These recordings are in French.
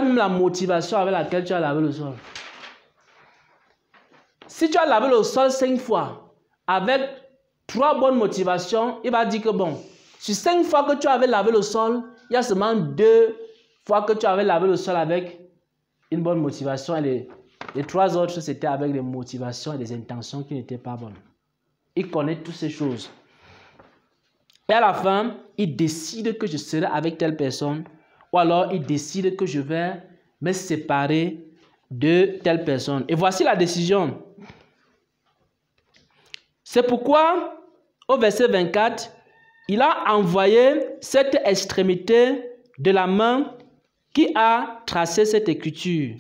même la motivation avec laquelle tu as lavé le sol. Si tu as lavé le sol 5 fois, avec 3 bonnes motivations, il va dire que bon, sur 5 fois que tu avais lavé le sol, il y a seulement 2 fois que tu avais lavé le sol avec une bonne motivation et les 3 autres, c'était avec des motivations et des intentions qui n'étaient pas bonnes. Il connaît toutes ces choses. Et à la fin, il décide que je serai avec telle personne ou alors il décide que je vais me séparer de telle personne. Et voici la décision. C'est pourquoi, au verset 24, il a envoyé cette extrémité de la main qui a tracé cette écriture.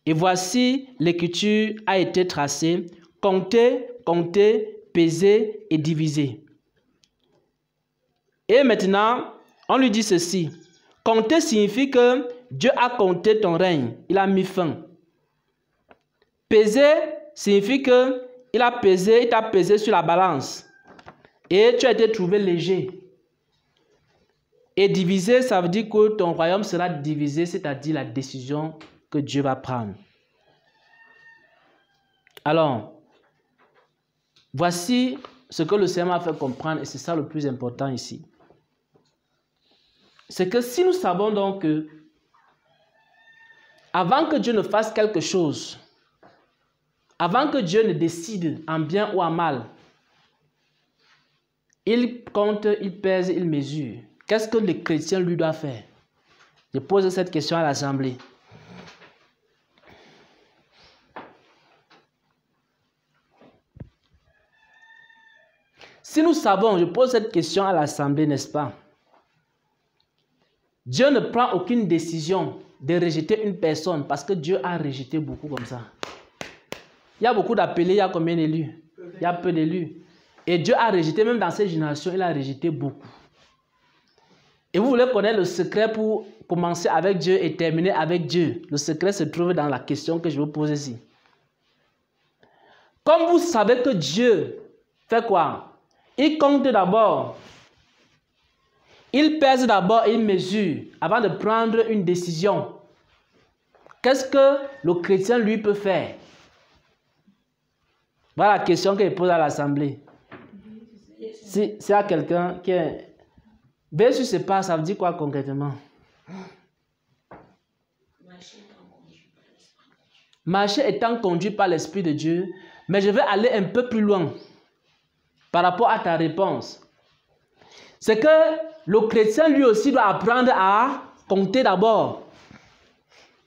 Et voici, l'écriture a été tracée, comptée, comptée, pesée et divisée. Et maintenant, on lui dit ceci. Compter signifie que Dieu a compté ton règne, il a mis fin. Peser signifie que il t'a pesé sur la balance et tu as été trouvé léger. Et diviser, ça veut dire que ton royaume sera divisé, c'est-à-dire la décision que Dieu va prendre. Alors, voici ce que le Seigneur m'a fait comprendre et c'est ça le plus important ici. C'est que si nous savons donc que avant que Dieu ne fasse quelque chose, avant que Dieu ne décide en bien ou en mal, il compte, il pèse, il mesure. Qu'est-ce que le chrétien lui doit faire? Je pose cette question à l'Assemblée. Si nous savons, je pose cette question à l'Assemblée, n'est-ce pas? Dieu ne prend aucune décision de rejeter une personne parce que Dieu a rejeté beaucoup comme ça. Il y a beaucoup d'appelés, il y a combien d'élus? Il y a peu d'élus. Et Dieu a rejeté, même dans cette génération, il a rejeté beaucoup. Et vous voulez connaître le secret pour commencer avec Dieu et terminer avec Dieu. Le secret se trouve dans la question que je vous pose ici. Comme vous savez que Dieu fait quoi? Il compte d'abord. Il pèse d'abord et il mesure avant de prendre une décision. Qu'est-ce que le chrétien, lui, peut faire? Voilà la question que je pose à l'Assemblée. Si c'est à quelqu'un qui est... Bien sûr, c'est pas, ça veut dire quoi concrètement? Marcher étant conduit par l'Esprit de Dieu, mais je vais aller un peu plus loin par rapport à ta réponse. C'est que le chrétien, lui aussi, doit apprendre à compter d'abord.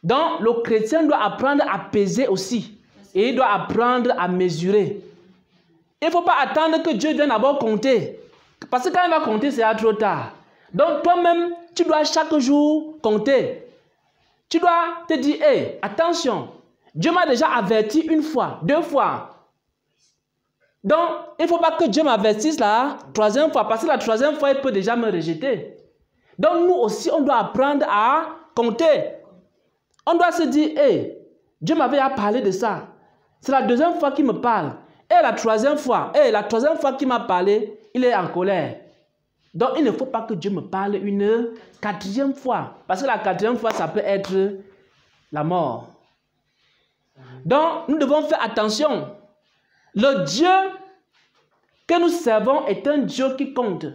Donc, le chrétien doit apprendre à peser aussi. Et il doit apprendre à mesurer. Il ne faut pas attendre que Dieu vienne d'abord compter. Parce que quand il va compter, c'est trop tard. Donc, toi-même, tu dois chaque jour compter. Tu dois te dire, hey, attention, Dieu m'a déjà averti 1 fois, 2 fois. Donc, il ne faut pas que Dieu m'avertisse la 3e fois, parce que la 3e fois, il peut déjà me rejeter. Donc, nous aussi, on doit apprendre à compter. On doit se dire, hey, Dieu m'avait parlé de ça. C'est la 2e fois qu'il me parle. Et la 3e fois, la 3e fois qu'il m'a parlé, il est en colère. Donc, il ne faut pas que Dieu me parle une 4e fois. Parce que la 4e fois, ça peut être la mort. Donc, nous devons faire attention. Le Dieu que nous servons est un Dieu qui compte.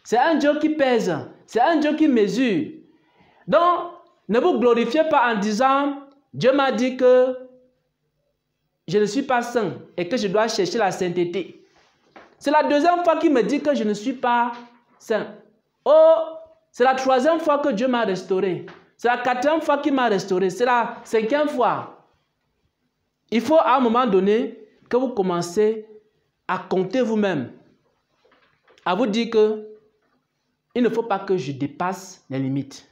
C'est un Dieu qui pèse. C'est un Dieu qui mesure. Donc, ne vous glorifiez pas en disant, Dieu m'a dit que je ne suis pas saint et que je dois chercher la sainteté. C'est la 2e fois qu'il me dit que je ne suis pas saint. Oh, c'est la 3e fois que Dieu m'a restauré. C'est la 4e fois qu'il m'a restauré. C'est la 5e fois. Il faut à un moment donné que vous commencez à compter vous-même. À vous dire que il ne faut pas que je dépasse les limites.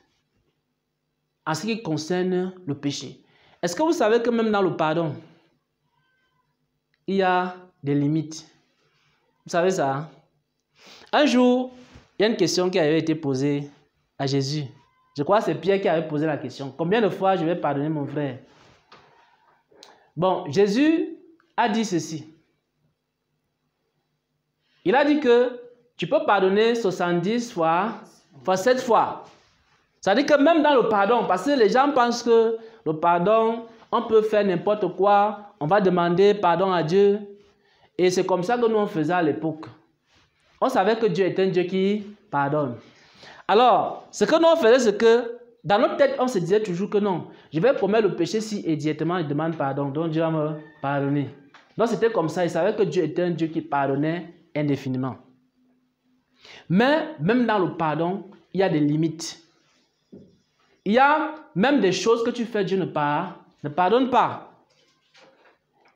En ce qui concerne le péché. Est-ce que vous savez que même dans le pardon, il y a des limites? Vous savez ça? Hein? Un jour, il y a une question qui avait été posée à Jésus. Je crois que c'est Pierre qui avait posé la question. Combien de fois je vais pardonner mon frère? Bon, Jésus a dit ceci. Il a dit que tu peux pardonner 70 fois, 7 fois. Ça veut dire que même dans le pardon, parce que les gens pensent que le pardon, on peut faire n'importe quoi, on va demander pardon à Dieu. Et c'est comme ça que nous on faisait à l'époque. On savait que Dieu est un Dieu qui pardonne. Alors, ce que nous on faisait, c'est que dans notre tête, on se disait toujours que non, je vais commettre le péché si immédiatement il demande pardon, donc Dieu va me pardonner. Donc c'était comme ça, il savait que Dieu était un Dieu qui pardonnait indéfiniment. Mais même dans le pardon, il y a des limites. Il y a même des choses que tu fais, Dieu ne pardonne pas.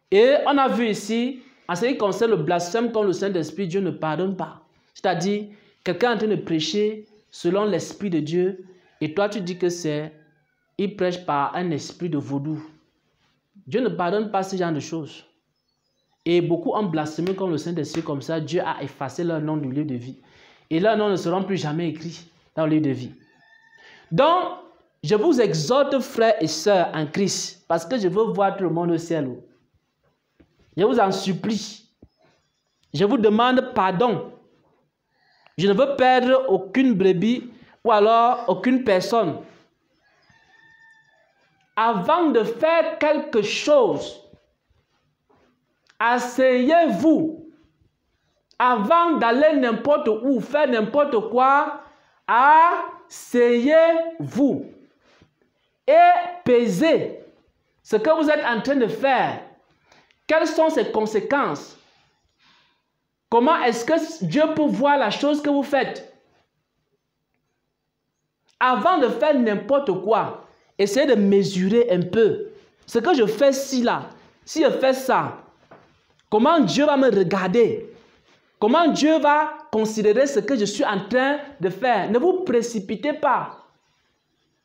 Et on a vu ici, en ce qui concerne le blasphème contre le Saint-Esprit, Dieu ne pardonne pas. C'est-à-dire, quelqu'un est en train de prêcher selon l'Esprit de Dieu, et toi tu dis que il prêche par un esprit de vaudou. Dieu ne pardonne pas ce genre de choses. Et beaucoup ont blasphémé contre le Saint-Esprit, comme ça, Dieu a effacé leur nom du livre de vie. Et leurs noms ne seront plus jamais écrits dans le livre de vie. Donc, je vous exhorte, frères et sœurs en Christ, parce que je veux voir tout le monde au ciel. Je vous en supplie. Je vous demande pardon. Je ne veux perdre aucune brebis ou alors aucune personne. Avant de faire quelque chose, asseyez-vous. Avant d'aller n'importe où, faire n'importe quoi, asseyez-vous. Et pesez ce que vous êtes en train de faire. Quelles sont ses conséquences? Comment est-ce que Dieu peut voir la chose que vous faites? Avant de faire n'importe quoi, essayez de mesurer un peu. Ce que je fais si là, si je fais ça, comment Dieu va me regarder? Comment Dieu va considérer ce que je suis en train de faire? Ne vous précipitez pas.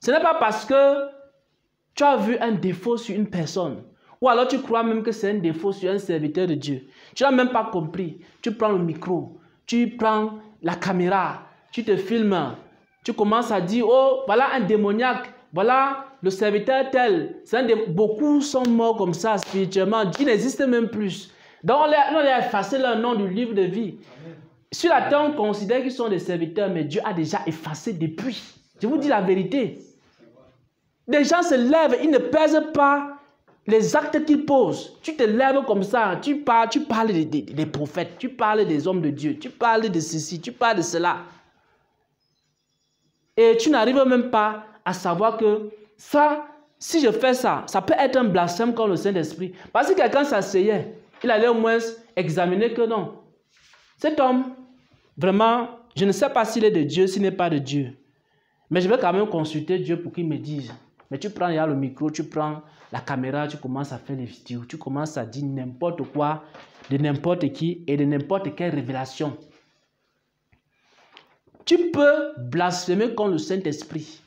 Ce n'est pas parce que tu as vu un défaut sur une personne, ou alors tu crois même que c'est un défaut sur un serviteur de Dieu. Tu n'as même pas compris. Tu prends le micro, tu prends la caméra, tu te filmes, tu commences à dire, oh, voilà un démoniaque, voilà le serviteur tel. Beaucoup sont morts comme ça spirituellement. Dieu n'existe même plus. Donc on a effacé leur nom du livre de vie. Amen. Sur la terre, on considère qu'ils sont des serviteurs, mais Dieu a déjà effacé depuis. Je vous dis la vérité. Les gens se lèvent, ils ne pèsent pas les actes qu'ils posent. Tu te lèves comme ça, tu parles des prophètes, tu parles des hommes de Dieu, tu parles de ceci, tu parles de cela. Et tu n'arrives même pas à savoir que ça, si je fais ça, ça peut être un blasphème contre le Saint-Esprit. Parce que quelqu'un s'asseyait, il allait au moins examiner que non. Cet homme, vraiment, je ne sais pas s'il est de Dieu, s'il n'est pas de Dieu. Mais je vais quand même consulter Dieu pour qu'il me dise. Mais tu prends le micro, tu prends la caméra, tu commences à faire les vidéos, tu commences à dire n'importe quoi, de n'importe qui et de n'importe quelle révélation. Tu peux blasphémer contre le Saint-Esprit.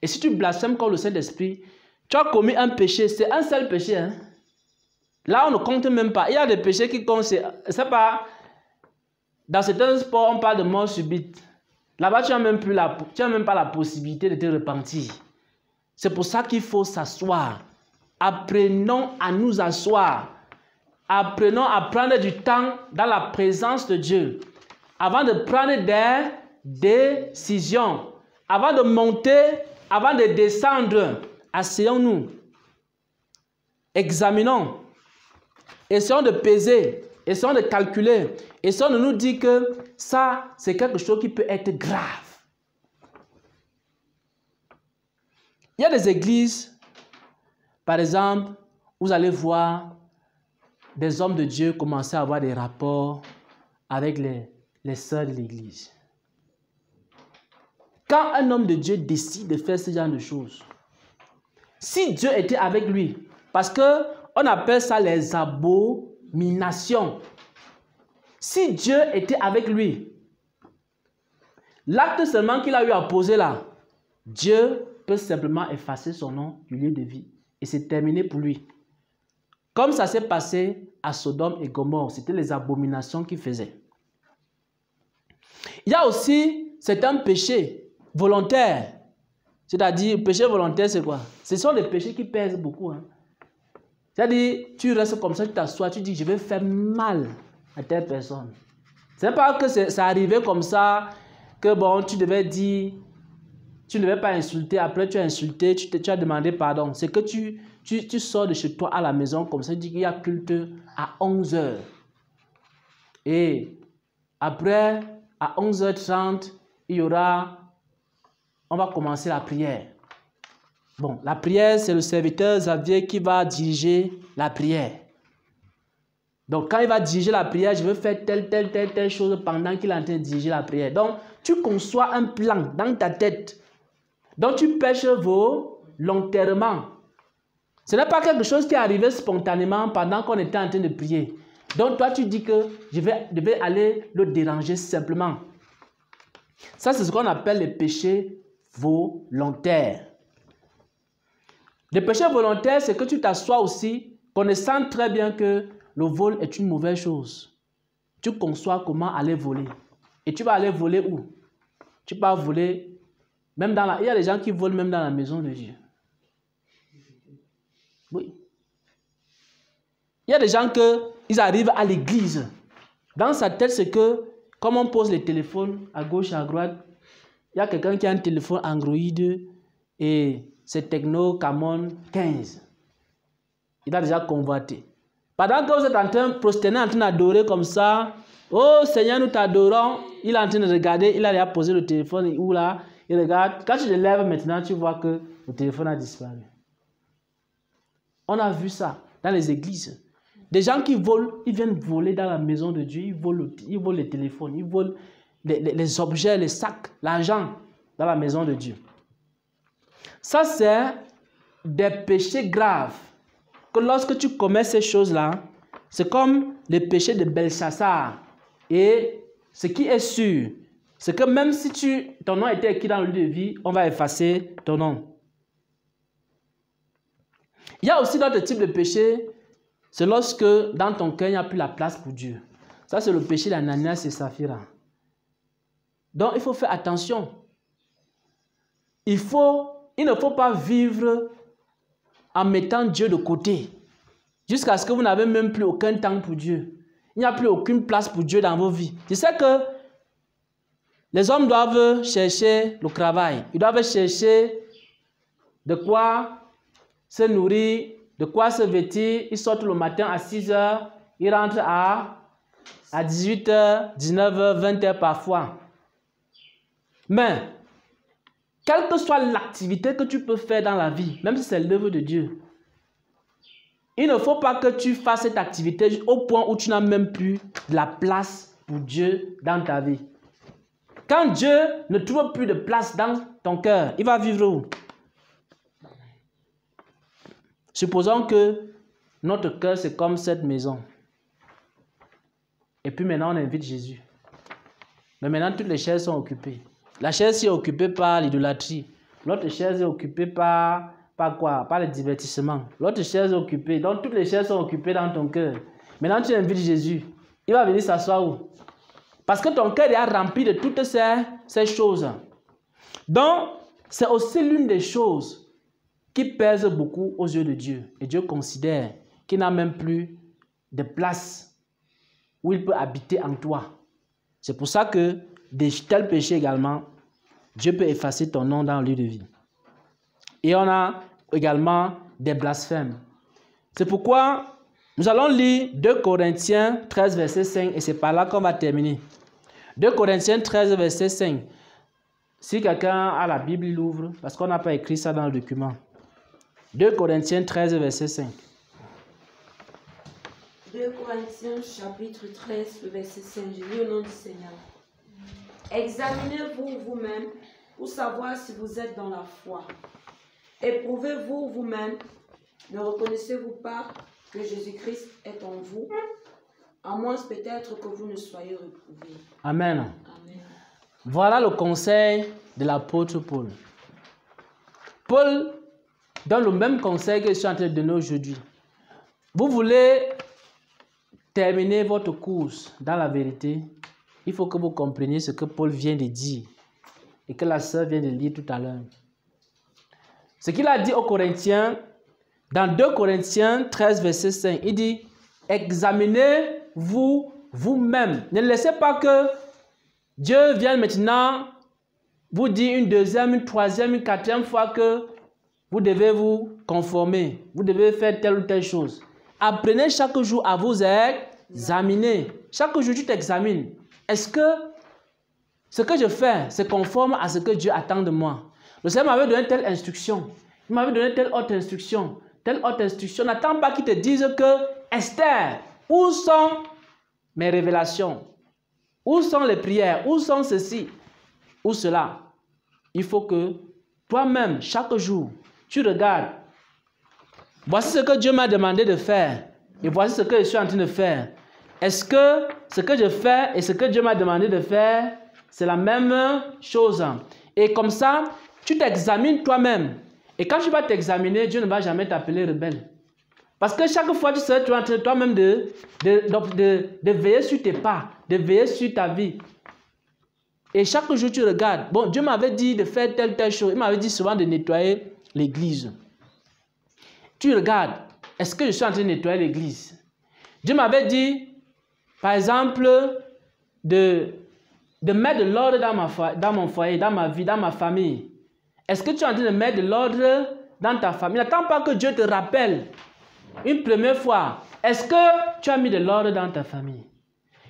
Et si tu blasphèmes contre le Saint-Esprit, tu as commis un péché, c'est un seul péché. Hein? Là, on ne compte même pas. Il y a des péchés qui comptent, c'est pas... Dans certains sports, on parle de mort subite. Là-bas, tu n'as même pas la possibilité de te repentir. C'est pour ça qu'il faut s'asseoir. Apprenons à nous asseoir. Apprenons à prendre du temps dans la présence de Dieu. Avant de prendre des décisions. Avant de monter, avant de descendre. Asseyons-nous. Examinons. Essayons de peser. Essayons de calculer. Essayons de nous dire que ça, c'est quelque chose qui peut être grave. Il y a des églises, par exemple, vous allez voir des hommes de Dieu commencer à avoir des rapports avec les sœurs de l'église. Quand un homme de Dieu décide de faire ce genre de choses, si Dieu était avec lui, parce qu'on appelle ça les abominations. Si Dieu était avec lui, l'acte seulement qu'il a eu à poser là, Dieu peut simplement effacer son nom du livre de vie. Et c'est terminé pour lui. Comme ça s'est passé à Sodome et Gomorrhe, c'était les abominations qu'il faisait. Il y a aussi certains péchés volontaires. C'est-à-dire, péché volontaire, c'est quoi? Ce sont des péchés qui pèsent beaucoup. Hein? C'est-à-dire, tu restes comme ça, tu t'assois, tu dis, je vais faire mal à telle personne. Ce n'est pas que ça arrivait comme ça, que bon, tu devais dire, Tu ne devais pas insulter. Après, tu as insulté, tu as demandé pardon. C'est que tu sors de chez toi à la maison comme ça. Tu dis qu'il y a culte à 11h. Et après, à 11h30, on va commencer la prière. Bon, la prière, c'est le serviteur Xavier qui va diriger la prière. Donc, quand il va diriger la prière, je veux faire telle chose pendant qu'il est en train de diriger la prière. Donc, tu conçois un plan dans ta tête. Donc, tu pêches volontairement. Ce n'est pas quelque chose qui est arrivé spontanément pendant qu'on était en train de prier. Donc, toi, tu dis que je vais aller le déranger simplement. Ça, c'est ce qu'on appelle les péchés volontaires. Le péché volontaire, c'est que tu t'assois aussi, connaissant très bien que le vol est une mauvaise chose. Tu conçois comment aller voler. Et tu vas aller voler où? Tu vas voler, même dans la... Il y a des gens qui volent même dans la maison de Dieu. Oui. Il y a des gens qui arrivent à l'église. Dans sa tête, c'est que, comme on pose les téléphones à gauche, à droite, il y a quelqu'un qui a un téléphone Android et c'est Tecno Camon 15. Il a déjà convoité. Pendant que vous êtes en train de prosterner, en train d'adorer comme ça, oh Seigneur, nous t'adorons, il est en train de regarder, il a déjà posé le téléphone, où là, il regarde. Quand tu te lèves maintenant, tu vois que le téléphone a disparu. On a vu ça dans les églises. Des gens qui volent, ils viennent voler dans la maison de Dieu, ils volent les téléphones, ils volent les objets, les sacs, l'argent dans la maison de Dieu. Ça, c'est des péchés graves. Que lorsque tu commets ces choses-là, c'est comme le péché de Belchassar. Et ce qui est sûr, c'est que même si ton nom était écrit dans le livre de vie, on va effacer ton nom. Il y a aussi d'autres types de péchés. C'est lorsque dans ton cœur, il n'y a plus la place pour Dieu. Ça, c'est le péché d'Ananias et Saphira. Donc, il faut faire attention. Il ne faut pas vivre en mettant Dieu de côté. Jusqu'à ce que vous n'avez même plus aucun temps pour Dieu. Il n'y a plus aucune place pour Dieu dans vos vies. Tu sais que les hommes doivent chercher le travail. Ils doivent chercher de quoi se nourrir, de quoi se vêtir. Ils sortent le matin à 6h. Ils rentrent à 18h, 19h, 20h parfois. Mais, quelle que soit l'activité que tu peux faire dans la vie, même si c'est l'œuvre de Dieu, il ne faut pas que tu fasses cette activité au point où tu n'as même plus de la place pour Dieu dans ta vie. Quand Dieu ne trouve plus de place dans ton cœur, il va vivre où? Supposons que notre cœur, c'est comme cette maison. Et puis maintenant, on invite Jésus. Mais maintenant, toutes les chaises sont occupées. La chaise est occupée par l'idolâtrie. L'autre chaise est occupée par quoi? Par le divertissement. L'autre chaise est occupée. Donc, toutes les chaises sont occupées dans ton cœur. Maintenant, tu invites Jésus. Il va venir s'asseoir où? Parce que ton cœur est rempli de toutes ces choses. Donc, c'est aussi l'une des choses qui pèse beaucoup aux yeux de Dieu. Et Dieu considère qu'il n'a même plus de place où il peut habiter en toi. C'est pour ça que de tels péchés également, Dieu peut effacer ton nom dans le livre de vie. Et on a également des blasphèmes. C'est pourquoi nous allons lire 2 Corinthiens 13, verset 5, et c'est par là qu'on va terminer. 2 Corinthiens 13, verset 5. Si quelqu'un a la Bible, il l'ouvre, parce qu'on n'a pas écrit ça dans le document. 2 Corinthiens 13, verset 5. 2 Corinthiens chapitre 13, verset 5. Je lis au nom du Seigneur. Examinez-vous vous-même pour savoir si vous êtes dans la foi. Éprouvez-vous vous-même. Ne reconnaissez-vous pas que Jésus-Christ est en vous, à moins peut-être que vous ne soyez reprouvés. Amen. Amen. Voilà le conseil de l'apôtre Paul. Paul donne le même conseil que je suis en train de donner aujourd'hui. Vous voulez terminer votre course dans la vérité, il faut que vous compreniez ce que Paul vient de dire et que la sœur vient de lire tout à l'heure. Ce qu'il a dit aux Corinthiens, dans 2 Corinthiens 13, verset 5, il dit « Examinez-vous vous-même. » Ne laissez pas que Dieu vienne maintenant vous dit une deuxième, une troisième, une quatrième fois que vous devez vous conformer, vous devez faire telle ou telle chose. Apprenez chaque jour à vous examiner. Chaque jour, tu t'examines. Est-ce que ce que je fais, c'est conforme à ce que Dieu attend de moi? Le Seigneur m'avait donné telle instruction. Il m'avait donné telle autre instruction. Telle autre instruction. N'attends pas qu'il te dise que, Esther, où sont mes révélations? Où sont les prières? Où sont ceci? Où cela? Il faut que toi-même, chaque jour, tu regardes. Voici ce que Dieu m'a demandé de faire. Et voici ce que je suis en train de faire. Est-ce que ce que je fais et ce que Dieu m'a demandé de faire, c'est la même chose? Et comme ça, tu t'examines toi-même. Et quand tu vas t'examiner, Dieu ne va jamais t'appeler rebelle. Parce que chaque fois, tu seras en train toi-même de veiller sur tes pas, de veiller sur ta vie. Et chaque jour, tu regardes. Bon, Dieu m'avait dit de faire telle chose. Il m'avait dit souvent de nettoyer l'église. Tu regardes. Est-ce que je suis en train de nettoyer l'église? Dieu m'avait dit, par exemple, de mettre de l'ordre dans mon foyer, dans ma vie, dans ma famille. Est-ce que tu es en train de mettre de l'ordre dans ta famille? N'attends pas que Dieu te rappelle une première fois. Est-ce que tu as mis de l'ordre dans ta famille?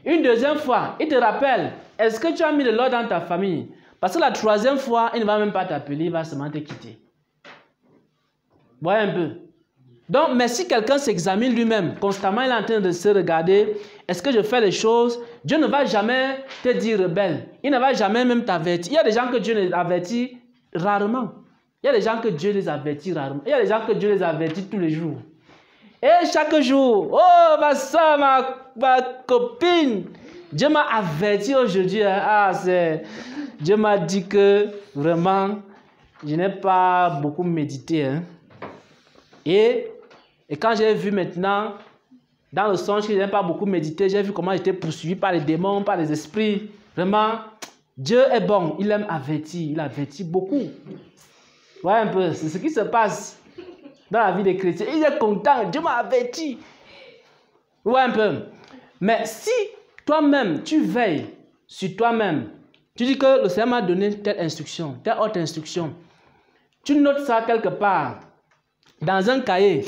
Une deuxième fois, il te rappelle. Est-ce que tu as mis de l'ordre dans ta famille? Parce que la troisième fois, il ne va même pas t'appeler, il va seulement te quitter. Voyez un peu. Donc, mais si quelqu'un s'examine lui-même, constamment il est en train de se regarder, est-ce que je fais les choses? Dieu ne va jamais te dire rebelle. Il ne va jamais même t'avertir. Il y a des gens que Dieu les avertit rarement. Il y a des gens que Dieu les avertit rarement. Il y a des gens que Dieu les avertit tous les jours. Et chaque jour, oh ma soeur, ma copine, Dieu m'a averti aujourd'hui. Dieu m'a dit que vraiment, je n'ai pas beaucoup médité. Hein. Et quand j'ai vu maintenant, dans le songe que je n'ai pas beaucoup médité, j'ai vu comment j'étais poursuivi par les démons, par les esprits. Vraiment, Dieu est bon, il aime avertir, il avertit beaucoup. Voyez un peu, c'est ce qui se passe dans la vie des chrétiens. Il est content, Dieu m'a averti. Voyez un peu. Mais si toi-même, tu veilles sur toi-même, tu dis que le Seigneur m'a donné telle instruction, telle autre instruction, tu notes ça quelque part, dans un cahier,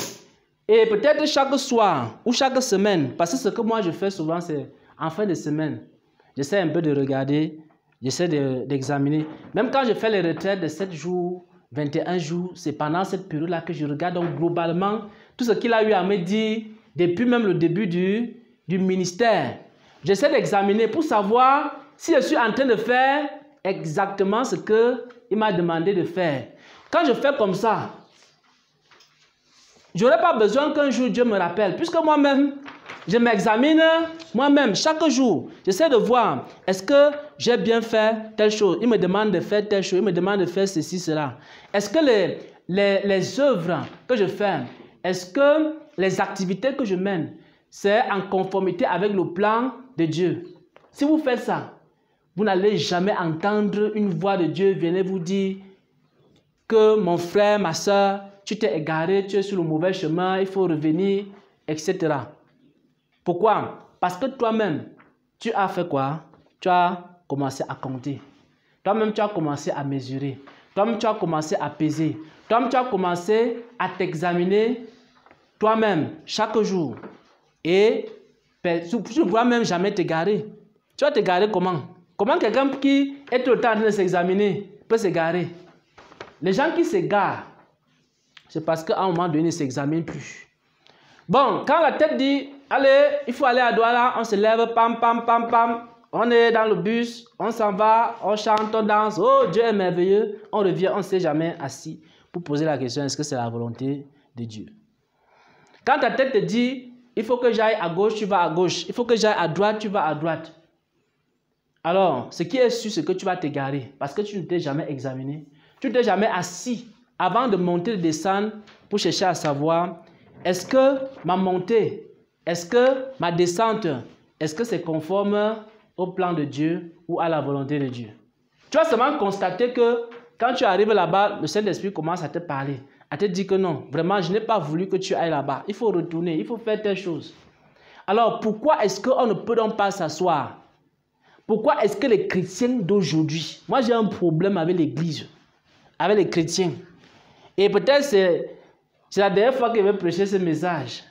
et peut-être chaque soir ou chaque semaine, parce que ce que moi je fais souvent, c'est en fin de semaine, j'essaie un peu de regarder, j'essaie d'examiner. Même quand je fais les retraites de 7 jours, 21 jours, c'est pendant cette période-là que je regarde donc globalement tout ce qu'il a eu à me dire depuis même le début du ministère. J'essaie d'examiner pour savoir si je suis en train de faire exactement ce qu'il m'a demandé de faire. Quand je fais comme ça, je n'aurai pas besoin qu'un jour Dieu me rappelle, puisque moi-même, je m'examine moi-même chaque jour. J'essaie de voir, est-ce que j'ai bien fait telle chose? Il me demande de faire telle chose, il me demande de faire ceci, cela. Est-ce que les œuvres que je fais, est-ce que les activités que je mène, c'est en conformité avec le plan de Dieu? Si vous faites ça, vous n'allez jamais entendre une voix de Dieu venir vous dire que mon frère, ma soeur, tu t'es égaré, tu es sur le mauvais chemin, il faut revenir, etc. Pourquoi? Parce que toi-même, tu as fait quoi? Tu as commencé à compter. Toi-même, tu as commencé à mesurer. Toi-même, tu as commencé à peser. Toi-même, tu as commencé à t'examiner toi-même chaque jour. Et tu ne pourras même jamais t'égarer. Tu vas t'égarer comment? Comment quelqu'un qui est tout le temps en train de s'examiner peut s'égarer? Les gens qui s'égarent, c'est parce qu'à un moment donné, ils ne s'examinent plus. Bon, quand la tête dit, allez, il faut aller à Douala, on se lève, pam, pam, pam, pam. On est dans le bus, on s'en va, on chante, on danse. Oh, Dieu est merveilleux. On revient, on ne s'est jamais assis pour poser la question, est-ce que c'est la volonté de Dieu? Quand ta tête te dit, il faut que j'aille à gauche, tu vas à gauche. Il faut que j'aille à droite, tu vas à droite. Alors, ce qui est sûr, c'est que tu vas t'égarer parce que tu ne t'es jamais examiné. Tu ne t'es jamais assis avant de monter et de descendre pour chercher à savoir, est-ce que ma montée, est-ce que ma descente, est-ce que c'est conforme au plan de Dieu ou à la volonté de Dieu? Tu vas seulement constater que quand tu arrives là-bas, le Saint-Esprit commence à te parler, à te dire que non, vraiment, je n'ai pas voulu que tu ailles là-bas. Il faut retourner, il faut faire telle chose. Alors, pourquoi est-ce qu'on ne peut donc pas s'asseoir? Pourquoi est-ce que les chrétiens d'aujourd'hui, moi j'ai un problème avec l'église, avec les chrétiens. Et peut-être c'est la dernière fois que je vais prêcher ce message.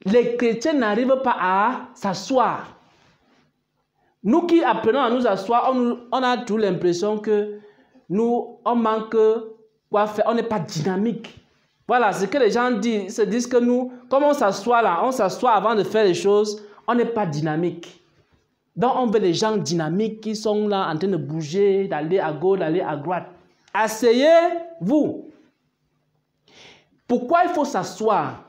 Les chrétiens n'arrivent pas à s'asseoir. Nous qui apprenons à nous asseoir, on a toujours l'impression que nous, on manque quoi faire, on n'est pas dynamique. Voilà ce que les gens disent. Ils se disent que nous, comme on s'assoit là, on s'assoit avant de faire les choses, on n'est pas dynamique. Donc on veut des gens dynamiques qui sont là en train de bouger, d'aller à gauche, d'aller à droite. Asseyez-vous. Pourquoi il faut s'asseoir?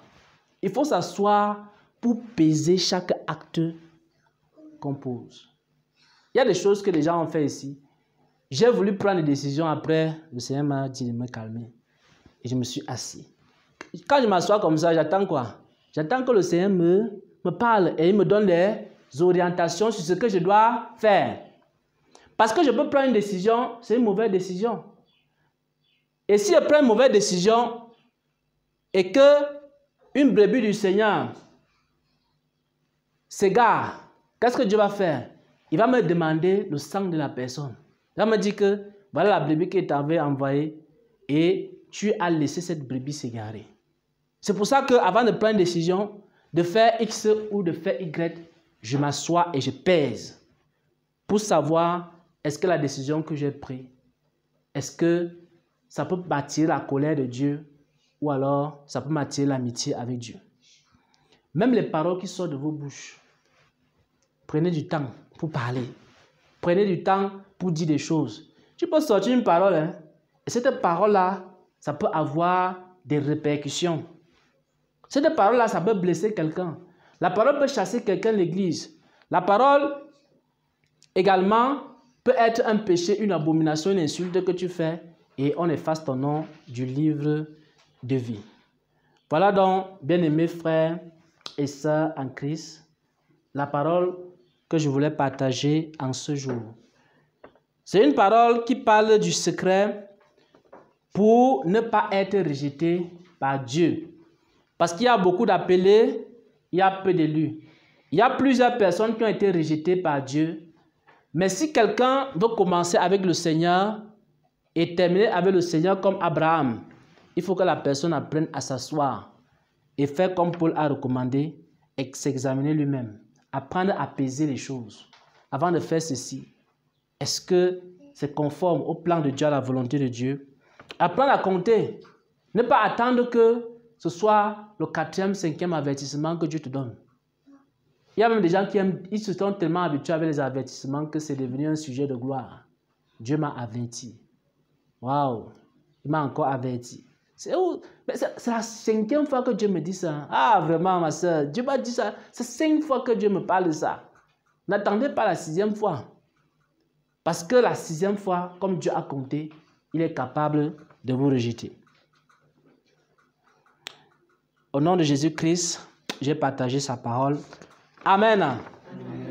Il faut s'asseoir pour peser chaque acte qu'on pose. Il y a des choses que les gens ont fait ici. J'ai voulu prendre des décisions après, le Seigneur m'a dit de me calmer. Et je me suis assis. Quand je m'assois comme ça, j'attends quoi? J'attends que le Seigneur me parle et il me donne des orientations sur ce que je dois faire. Parce que je peux prendre une décision, c'est une mauvaise décision. Et si je prends une mauvaise décision et que une brebis du Seigneur s'égare, qu'est-ce que Dieu va faire? Il va me demander le sang de la personne. Il va me dire que voilà la brebis que tu avais envoyée et tu as laissé cette brebis s'égarer. C'est pour ça qu'avant de prendre une décision, de faire X ou de faire Y, je m'assois et je pèse pour savoir est-ce que la décision que j'ai prise, est-ce que ça peut m'attirer la colère de Dieu ou alors ça peut m'attirer l'amitié avec Dieu. Même les paroles qui sortent de vos bouches, prenez du temps pour parler. Prenez du temps pour dire des choses. Tu peux sortir une parole, hein, et cette parole-là, ça peut avoir des répercussions. Cette parole-là, ça peut blesser quelqu'un. La parole peut chasser quelqu'un de l'église. La parole, également, peut être un péché, une abomination, une insulte que tu fais, et on efface ton nom du livre de vie. Voilà donc, bien-aimés frères et sœurs en Christ, la parole que je voulais partager en ce jour. C'est une parole qui parle du secret pour ne pas être rejeté par Dieu. Parce qu'il y a beaucoup d'appelés, il y a peu d'élus. Il y a plusieurs personnes qui ont été rejetées par Dieu. Mais si quelqu'un veut commencer avec le Seigneur et terminer avec le Seigneur comme Abraham, il faut que la personne apprenne à s'asseoir et faire comme Paul a recommandé et s'examiner lui-même. Apprendre à peser les choses avant de faire ceci. Est-ce que c'est conforme au plan de Dieu, à la volonté de Dieu? Apprendre à compter. Ne pas attendre que ce soit le 4e, 5e avertissement que Dieu te donne. Il y a même des gens qui aiment, ils se sont tellement habitués avec les avertissements que c'est devenu un sujet de gloire. Dieu m'a averti. Waouh! Il m'a encore averti. C'est la 5e fois que Dieu me dit ça. Ah, vraiment, ma soeur, Dieu m'a dit ça. C'est 5 fois que Dieu me parle de ça. N'attendez pas la 6e fois. Parce que la 6e fois, comme Dieu a compté, il est capable de vous rejeter. Au nom de Jésus-Christ, j'ai partagé sa parole. Amen. Amen.